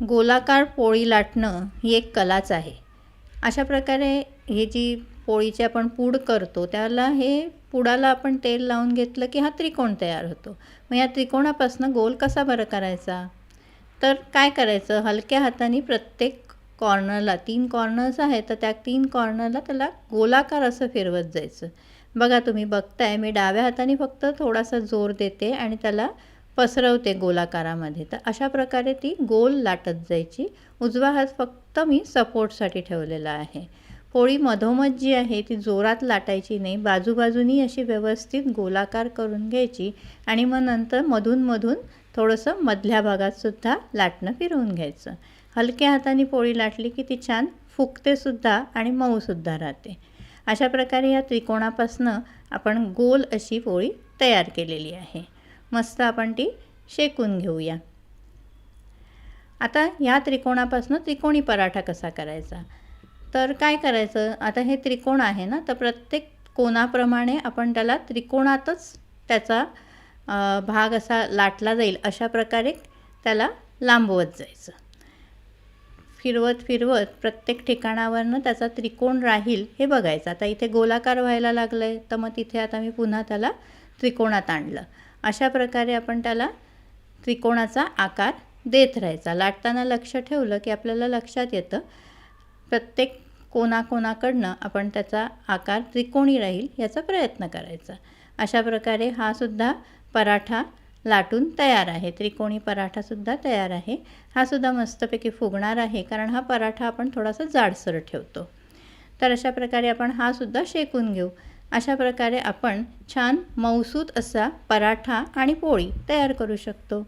गोलाकार पोळी लाटणं ही एक कलाच आहे. अशा प्रकारे ही जी पोळीची आपण पूड करतो त्याला पुडाला आपण तेल लावून घेतलं की हा त्रिकोण तयार होतो. मग या त्रिकोणापासून गोल कसा बरं करायचा? तर काय करायचं, हलक्या हाताने प्रत्येक कॉर्नरला 3 कॉर्नर्स आहेत तर त्या 3 कॉर्नरला त्याला गोलाकार असं फिरवत जायचं. बघा तुम्ही बघताय मी डाव्या हाताने फक्त थोडासा जोर देते आणि त्याला पसरवते गोलाकारामध्ये. तर अशा प्रकारे ती गोल लाटत जायची. उजवा हात फक्त मी सपोर्टसाठी ठेवलेला आहे. पोळी मधोमध जी आहे ती जोरात लाटायची नाही, बाजूबाजूनी अशी व्यवस्थित गोलाकार करून घ्यायची आणि मग नंतर मधून थोडंसं मधल्या भागातसुद्धा लाटणं फिरवून घ्यायचं. हलक्या हाताने पोळी लाटली की ती छान फुगतेसुद्धा आणि मऊसुद्धा राहते. अशा प्रकारे या त्रिकोणापासनं आपण गोल अशी पोळी तयार केलेली आहे. मस्त आपण ती शेकून घेऊया. आता ह्या त्रिकोणापासून त्रिकोणी पराठा कसा करायचा? तर काय करायचं, आता हे त्रिकोण आहे ना, तर प्रत्येक कोणाप्रमाणे आपण त्याला त्रिकोणातच त्याचा भाग असा लाटला जाईल अशा प्रकारे त्याला लांबवत जायचं. फिरवत प्रत्येक ठिकाणावरनं त्याचा त्रिकोण राहील हे बघायचं. आता इथे गोलाकार व्हायला लागलं आहे तर मग तिथे आता मी पुन्हा त्याला त्रिकोणात आणलं. अशा प्रकारे आपण त्याला त्रिकोणाचा आकार देत राहायचा. लाटताना लक्ष ठेवलं की आपल्याला लक्षात येतं प्रत्येक कोणाकोणाकडनं आपण त्याचा आकार त्रिकोणी राहील याचा प्रयत्न करायचा. अशा प्रकारे हा सुद्धा पराठा लाटून तयार आहे. त्रिकोणी पराठासुद्धा तयार आहे. हा सुद्धा मस्तपैकी फुगणार आहे कारण हा पराठा आपण थोडासा जाडसर ठेवतो. तर अशा प्रकारे आपण हा सुद्धा शेकून घेऊ. अशा प्रकारे आपण छान मऊसूत असा पराठा आणि पोळी तयार करू शकतो.